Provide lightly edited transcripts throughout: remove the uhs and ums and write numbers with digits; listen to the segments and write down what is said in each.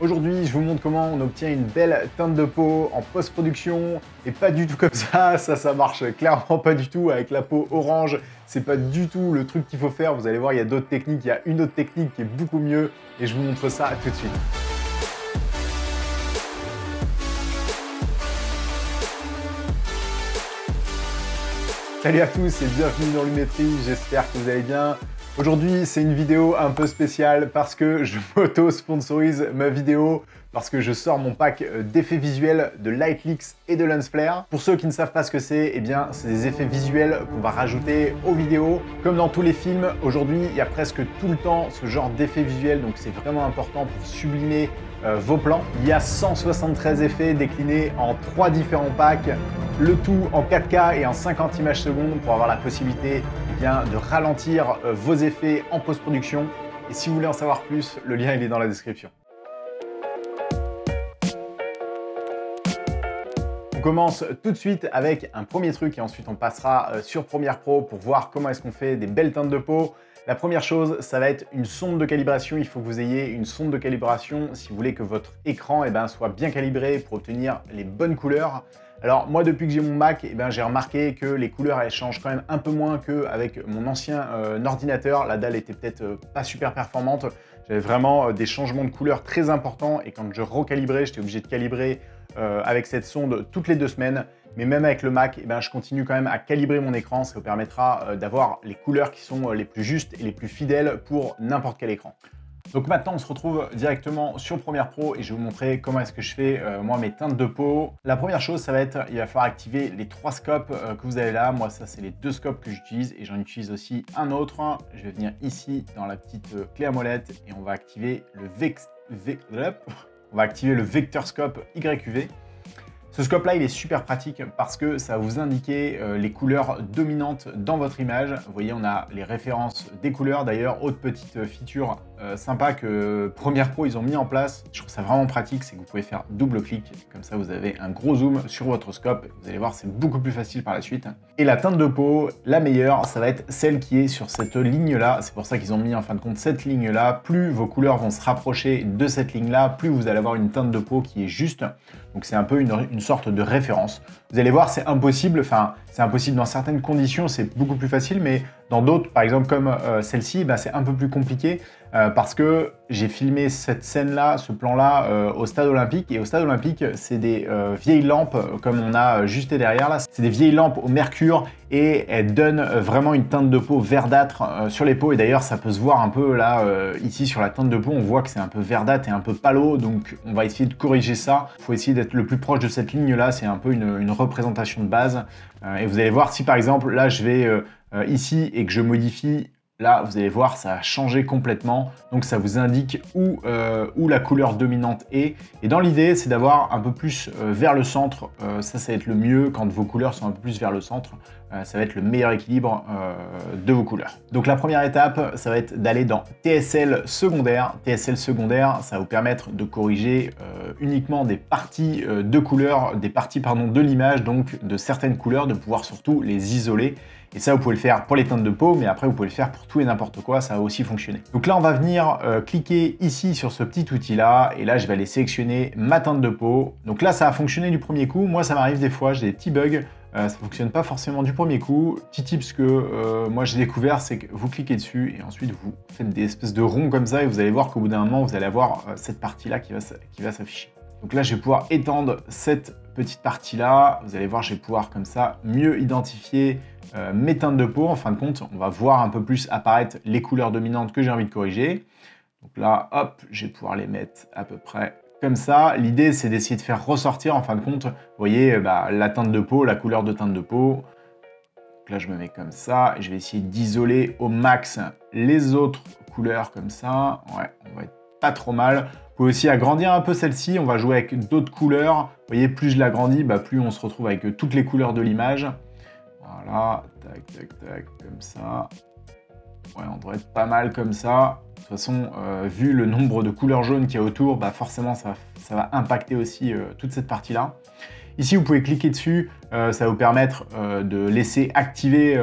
Aujourd'hui, je vous montre comment on obtient une belle teinte de peau en post-production et pas du tout comme ça marche clairement pas du tout avec la peau orange, c'est pas du tout le truc qu'il faut faire, vous allez voir, il y a d'autres techniques, il y a une autre technique qui est beaucoup mieux et je vous montre ça tout de suite. Salut à tous et bienvenue dans Lumétrie, j'espère que vous allez bien. Aujourd'hui, c'est une vidéo un peu spéciale parce que je m'auto-sponsorise ma vidéo, parce que je sors mon pack d'effets visuels de Lightlix et de Lensflare. Pour ceux qui ne savent pas ce que c'est, eh bien, c'est des effets visuels qu'on va rajouter aux vidéos. Comme dans tous les films, aujourd'hui, il y a presque tout le temps ce genre d'effets visuels, donc c'est vraiment important pour sublimer vos plans. Il y a 173 effets déclinés en 3 différents packs, le tout en 4K et en 50 images secondes pour avoir la possibilité de ralentir vos effets en post-production. Et si vous voulez en savoir plus, le lien il est dans la description. On commence tout de suite avec un premier truc et ensuite on passera sur Premiere Pro pour voir comment est-ce qu'on fait des belles teintes de peau. La première chose, ça va être une sonde de calibration. Il faut que vous ayez une sonde de calibration si vous voulez que votre écran soit bien calibré pour obtenir les bonnes couleurs. Alors moi, depuis que j'ai mon Mac, j'ai remarqué que les couleurs elles changent quand même un peu moins qu'avec mon ancien ordinateur. La dalle était peut-être pas super performante. J'avais vraiment des changements de couleurs très importants et quand je recalibrais, j'étais obligé de calibrer avec cette sonde toutes les 2 semaines. Mais même avec le Mac, je continue quand même à calibrer mon écran. Ça vous permettra d'avoir les couleurs qui sont les plus justes et les plus fidèles pour n'importe quel écran. Donc maintenant, on se retrouve directement sur Premiere Pro et je vais vous montrer comment est-ce que je fais moi mes teintes de peau. La première chose, ça va être, il va falloir activer les 3 scopes que vous avez là. Moi, ça, c'est les 2 scopes que j'utilise et j'en utilise aussi un autre. Je vais venir ici dans la petite clé à molette et on va activer le Vector Scope YQV. Ce scope-là, il est super pratique parce que ça va vous indiquer les couleurs dominantes dans votre image. Vous voyez, on a les références des couleurs. D'ailleurs, autre petite feature sympa que Premiere Pro, ils ont mis en place. Je trouve ça vraiment pratique, c'est que vous pouvez faire double-clic. Comme ça, vous avez un gros zoom sur votre scope. Vous allez voir, c'est beaucoup plus facile par la suite. Et la teinte de peau, la meilleure, ça va être celle qui est sur cette ligne-là. C'est pour ça qu'ils ont mis en fin de compte cette ligne-là. Plus vos couleurs vont se rapprocher de cette ligne-là, plus vous allez avoir une teinte de peau qui est juste. Donc c'est un peu une sorte de référence. Vous allez voir, c'est impossible, enfin c'est impossible dans certaines conditions, c'est beaucoup plus facile, mais dans d'autres, par exemple comme celle-ci, c'est un peu plus compliqué parce que j'ai filmé cette scène-là, ce plan-là au stade olympique. Et au stade olympique, c'est des vieilles lampes comme on a juste derrière là. C'est des vieilles lampes au mercure et elles donnent vraiment une teinte de peau verdâtre sur les peaux. Et d'ailleurs, ça peut se voir un peu là, ici sur la teinte de peau, on voit que c'est un peu verdâtre et un peu palo. Donc on va essayer de corriger ça. Il faut essayer d'être le plus proche de cette ligne-là. C'est un peu une représentation de base. Et vous allez voir si par exemple, là je vais ici et que je modifie. Là, vous allez voir, ça a changé complètement. Donc, ça vous indique où la couleur dominante est. Et dans l'idée, c'est d'avoir un peu plus vers le centre. Ça va être le mieux quand vos couleurs sont un peu plus vers le centre. Ça va être le meilleur équilibre de vos couleurs. Donc, la première étape, ça va être d'aller dans TSL secondaire. TSL secondaire, ça va vous permettre de corriger uniquement des parties de couleurs, des parties, de l'image, donc de certaines couleurs, de pouvoir surtout les isoler. Et ça, vous pouvez le faire pour les teintes de peau, mais après, vous pouvez le faire pour tout et n'importe quoi, ça va aussi fonctionner. Donc là, on va venir cliquer ici sur ce petit outil-là, et là, je vais aller sélectionner ma teinte de peau. Donc là, ça a fonctionné du premier coup. Moi, ça m'arrive des fois, j'ai des petits bugs. Ça ne fonctionne pas forcément du premier coup. Petit tips que moi, j'ai découvert, c'est que vous cliquez dessus, et ensuite, vous faites des espèces de ronds comme ça, et vous allez voir qu'au bout d'un moment, vous allez avoir cette partie-là qui va s'afficher. Donc là, je vais pouvoir étendre cette petite partie-là. Vous allez voir, je vais pouvoir comme ça mieux identifier mes teintes de peau. En fin de compte, on va voir un peu plus apparaître les couleurs dominantes que j'ai envie de corriger. Donc là, hop, je vais pouvoir les mettre à peu près comme ça. L'idée, c'est d'essayer de faire ressortir, en fin de compte, vous voyez, la teinte de peau, la couleur de teinte de peau. Donc là, je me mets comme ça et je vais essayer d'isoler au max les autres couleurs comme ça. Ouais, on va être pas trop mal. Vous pouvez aussi agrandir un peu celle-ci, on va jouer avec d'autres couleurs. Vous voyez, plus je l'agrandis, plus on se retrouve avec toutes les couleurs de l'image. Voilà, tac, tac, tac, comme ça. Ouais, on devrait être pas mal comme ça. De toute façon, vu le nombre de couleurs jaunes qu'il y a autour, forcément, ça va impacter aussi toute cette partie-là. Ici, vous pouvez cliquer dessus, ça va vous permettre de laisser activer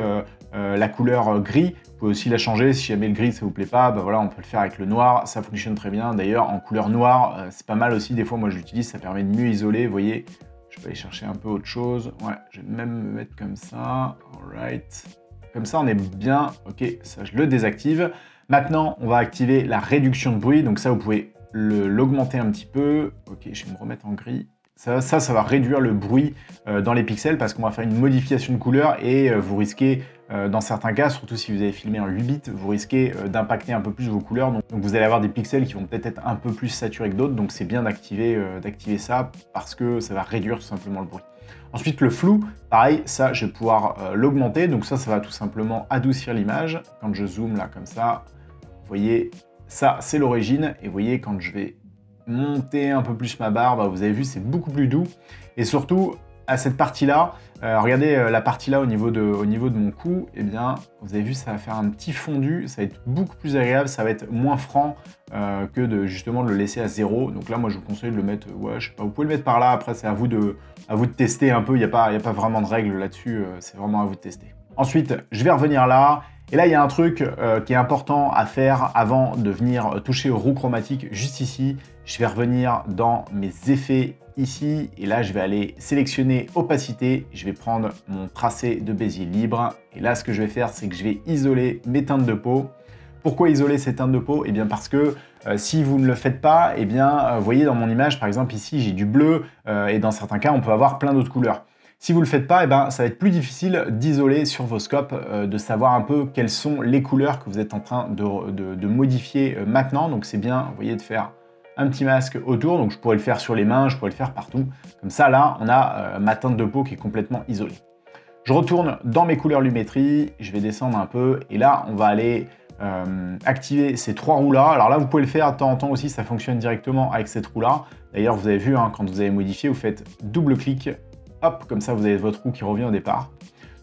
la couleur gris. Vous pouvez aussi la changer, si jamais le gris ça vous plaît pas, bah voilà, on peut le faire avec le noir, ça fonctionne très bien. D'ailleurs, en couleur noire, c'est pas mal aussi, des fois moi je l'utilise, ça permet de mieux isoler, vous voyez. Je vais aller chercher un peu autre chose. Ouais, je vais même me mettre comme ça. Alright. Comme ça, on est bien. Ok, ça, je le désactive. Maintenant, on va activer la réduction de bruit. Donc ça, vous pouvez l'augmenter un petit peu. Ok, je vais me remettre en gris. Ça va réduire le bruit dans les pixels parce qu'on va faire une modification de couleur et vous risquez, dans certains cas, surtout si vous avez filmé en 8 bits, vous risquez d'impacter un peu plus vos couleurs. Donc vous allez avoir des pixels qui vont peut-être être un peu plus saturés que d'autres. Donc c'est bien d'activer ça parce que ça va réduire tout simplement le bruit. Ensuite, le flou, pareil, ça, je vais pouvoir l'augmenter. Donc ça va tout simplement adoucir l'image. Quand je zoome là comme ça, vous voyez, ça, c'est l'origine. Et vous voyez, quand je vais monter un peu plus ma barre, bah, vous avez vu, c'est beaucoup plus doux. Et surtout, à cette partie-là, regardez la partie là au niveau de mon cou, et eh bien, vous avez vu, ça va faire un petit fondu, ça va être beaucoup plus agréable, ça va être moins franc que justement de le laisser à 0. Donc là, moi, je vous conseille de le mettre, ouais, je sais pas, vous pouvez le mettre par là, après, c'est à vous de tester un peu, il n'y a pas vraiment de règles là-dessus, c'est vraiment à vous de tester. Ensuite, je vais revenir là, et là, il y a un truc qui est important à faire avant de venir toucher aux roues chromatiques, juste ici. Je vais revenir dans mes effets ici, et là, je vais aller sélectionner opacité. Je vais prendre mon tracé de Bézier libre, et là, ce que je vais faire, c'est que je vais isoler mes teintes de peau. Pourquoi isoler ces teintes de peau? Eh bien parce que si vous ne le faites pas, eh bien, vous voyez dans mon image, par exemple ici, j'ai du bleu, et dans certains cas, on peut avoir plein d'autres couleurs. Si vous ne le faites pas, eh ben, ça va être plus difficile d'isoler sur vos scopes, de savoir un peu quelles sont les couleurs que vous êtes en train de modifier maintenant. Donc c'est bien, vous voyez, de faire un petit masque autour. Donc je pourrais le faire sur les mains, je pourrais le faire partout. Comme ça, là, on a ma teinte de peau qui est complètement isolée. Je retourne dans mes couleurs lumétrie, je vais descendre un peu, et là, on va aller activer ces trois roues-là. Alors là, vous pouvez le faire de temps en temps aussi, ça fonctionne directement avec cette roue-là. D'ailleurs, vous avez vu, hein, quand vous avez modifié, vous faites double-clic. Hop, comme ça, vous avez votre roue qui revient au départ.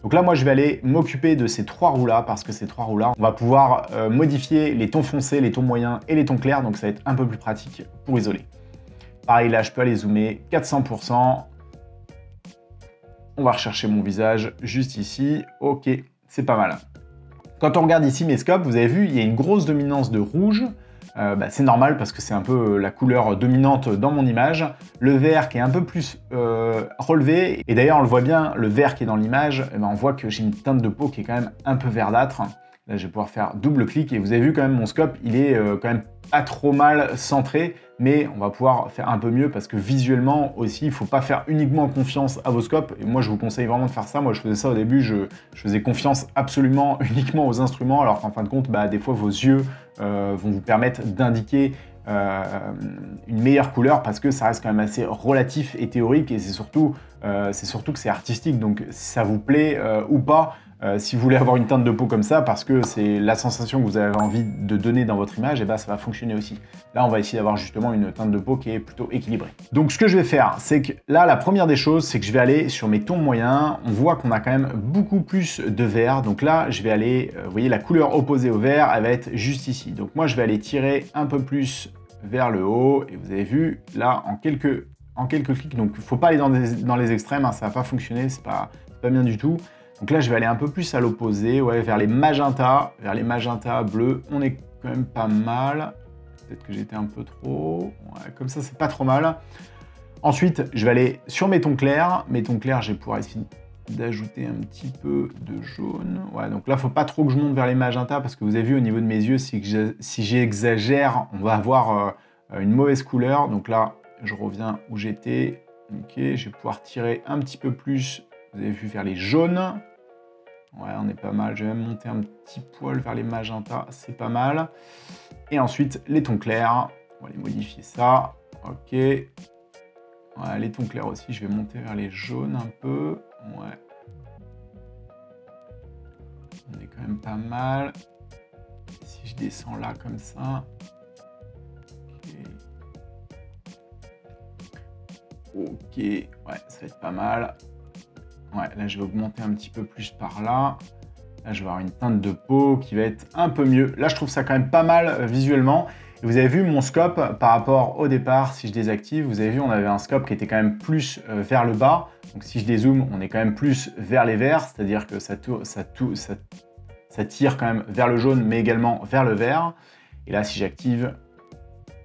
Donc là, moi, je vais aller m'occuper de ces trois roues-là, parce que ces trois roues-là, on va pouvoir modifier les tons foncés, les tons moyens et les tons clairs, donc ça va être un peu plus pratique pour isoler. Pareil, là, je peux aller zoomer 400%. On va rechercher mon visage juste ici. Ok, c'est pas mal. Quand on regarde ici mes scopes, vous avez vu, il y a une grosse dominance de rouge. C'est normal parce que c'est un peu la couleur dominante dans mon image. Le vert qui est un peu plus relevé. Et d'ailleurs, on le voit bien, le vert qui est dans l'image, on voit que j'ai une teinte de peau qui est quand même un peu verdâtre. Là, je vais pouvoir faire double-clic. Et vous avez vu quand même, mon scope, il est quand même pas trop mal centré. Mais on va pouvoir faire un peu mieux parce que visuellement aussi, il ne faut pas faire uniquement confiance à vos scopes. Et moi, je vous conseille vraiment de faire ça. Moi, je faisais ça au début, je faisais confiance absolument uniquement aux instruments, alors qu'en fin de compte, des fois, vos yeux vont vous permettre d'indiquer une meilleure couleur parce que ça reste quand même assez relatif et théorique. Et c'est surtout que c'est artistique. Donc, si ça vous plaît ou pas, si vous voulez avoir une teinte de peau comme ça, parce que c'est la sensation que vous avez envie de donner dans votre image, et ça va fonctionner aussi. Là, on va essayer d'avoir justement une teinte de peau qui est plutôt équilibrée. Donc, ce que je vais faire, c'est que là, la première des choses, c'est que je vais aller sur mes tons moyens. On voit qu'on a quand même beaucoup plus de vert. Donc là, je vais aller, vous voyez, la couleur opposée au vert, elle va être juste ici. Donc moi, je vais aller tirer un peu plus vers le haut. Et vous avez vu, là, en quelques clics, donc il ne faut pas aller dans les extrêmes, hein, ça ne va pas fonctionner, c'est pas bien du tout. Donc là, je vais aller un peu plus à l'opposé, ouais, vers les magentas bleus. On est quand même pas mal. Peut-être que j'étais un peu trop. Ouais, comme ça, c'est pas trop mal. Ensuite, je vais aller sur mes tons clairs. Mes tons clairs, je vais pouvoir essayer d'ajouter un petit peu de jaune. Ouais, donc là, il ne faut pas trop que je monte vers les magentas parce que vous avez vu au niveau de mes yeux, si j'exagère, on va avoir une mauvaise couleur. Donc là, je reviens où j'étais. Ok, je vais pouvoir tirer un petit peu plus. Vous avez vu vers les jaunes. Ouais, on est pas mal. Je vais même monter un petit poil vers les magentas. C'est pas mal. Et ensuite, les tons clairs. On va les modifier ça. Ok. Ouais, les tons clairs aussi. Je vais monter vers les jaunes un peu. Ouais. On est quand même pas mal. Si je descends là comme ça. Ok. Ouais, ça va être pas mal. Ouais, là, je vais augmenter un petit peu plus par là. Là, je vais avoir une teinte de peau qui va être un peu mieux. Là, je trouve ça quand même pas mal visuellement. Et vous avez vu mon scope par rapport au départ, si je désactive, vous avez vu, on avait un scope qui était quand même plus vers le bas. Donc, si je dézoome, on est quand même plus vers les verts, c'est-à-dire que ça ça tire quand même vers le jaune, mais également vers le vert. Et là, si j'active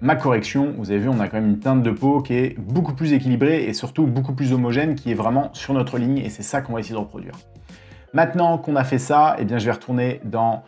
ma correction, vous avez vu, on a quand même une teinte de peau qui est beaucoup plus équilibrée et surtout beaucoup plus homogène, qui est vraiment sur notre ligne, et c'est ça qu'on va essayer de reproduire. Maintenant qu'on a fait ça, eh bien, je vais retourner dans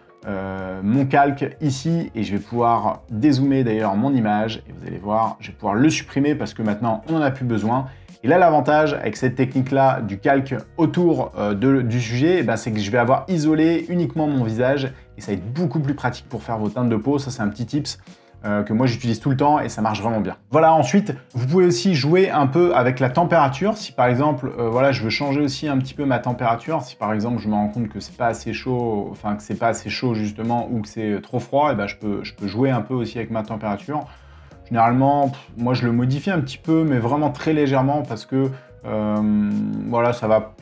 mon calque ici et je vais pouvoir dézoomer d'ailleurs mon image et vous allez voir, je vais pouvoir le supprimer parce que maintenant on n'en a plus besoin. Et là, l'avantage avec cette technique-là du calque autour du sujet, c'est que je vais avoir isolé uniquement mon visage et ça va être beaucoup plus pratique pour faire vos teintes de peau. Ça, c'est un petit tips que moi j'utilise tout le temps et ça marche vraiment bien. Voilà, ensuite, vous pouvez aussi jouer un peu avec la température. Si par exemple, voilà, je veux changer aussi un petit peu ma température, si par exemple je me rends compte que c'est pas assez chaud, enfin que c'est pas assez chaud justement ou que c'est trop froid, et je peux jouer un peu aussi avec ma température. Généralement, moi je le modifie un petit peu, mais vraiment très légèrement parce que voilà, ça va.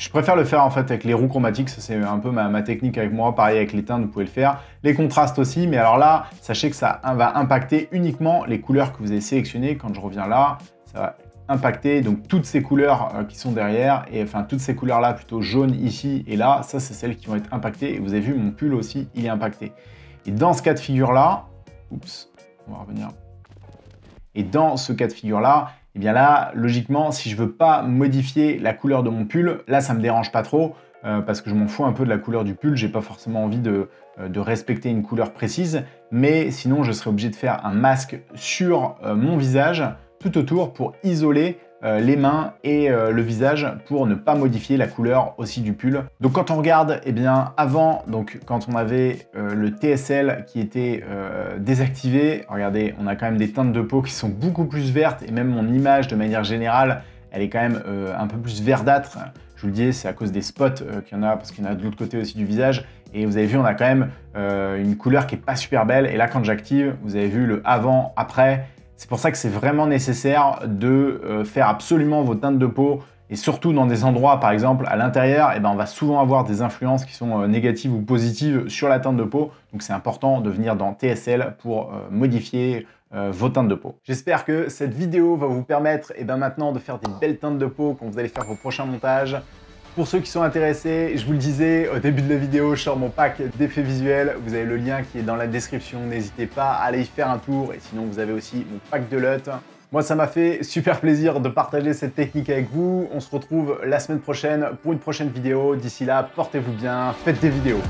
Je préfère le faire en fait avec les roues chromatiques, ça c'est un peu ma technique avec moi, pareil avec les teintes, vous pouvez le faire. Les contrastes aussi, mais alors là, sachez que ça va impacter uniquement les couleurs que vous avez sélectionnées. Quand je reviens là, ça va impacter donc toutes ces couleurs qui sont derrière, et enfin toutes ces couleurs là, plutôt jaune ici et là, ça c'est celles qui vont être impactées, et vous avez vu mon pull aussi, il est impacté. Et dans ce cas de figure là, oups, on va revenir. Et dans ce cas de figure là, et bien là, logiquement, si je veux pas modifier la couleur de mon pull, là, ça me dérange pas trop parce que je m'en fous un peu de la couleur du pull. J'ai pas forcément envie de respecter une couleur précise, mais sinon, je serais obligé de faire un masque sur mon visage tout autour pour isoler les mains et le visage pour ne pas modifier la couleur aussi du pull. Donc quand on regarde, eh bien avant, donc quand on avait le TSL qui était désactivé, regardez, on a quand même des teintes de peau qui sont beaucoup plus vertes et même mon image de manière générale, elle est quand même un peu plus verdâtre. Je vous le dis, c'est à cause des spots qu'il y en a, parce qu'il y en a de l'autre côté aussi du visage. Et vous avez vu, on a quand même une couleur qui est pas super belle. Et là, quand j'active, vous avez vu le avant, après. C'est pour ça que c'est vraiment nécessaire de faire absolument vos teintes de peau et surtout dans des endroits, par exemple à l'intérieur, on va souvent avoir des influences qui sont négatives ou positives sur la teinte de peau. Donc c'est important de venir dans TSL pour modifier vos teintes de peau. J'espère que cette vidéo va vous permettre maintenant de faire des belles teintes de peau quand vous allez faire vos prochains montages. Pour ceux qui sont intéressés, je vous le disais au début de la vidéo, je sors mon pack d'effets visuels. Vous avez le lien qui est dans la description. N'hésitez pas à aller y faire un tour. Et sinon, vous avez aussi mon pack de LUT. Moi, ça m'a fait super plaisir de partager cette technique avec vous. On se retrouve la semaine prochaine pour une prochaine vidéo. D'ici là, portez-vous bien, faites des vidéos.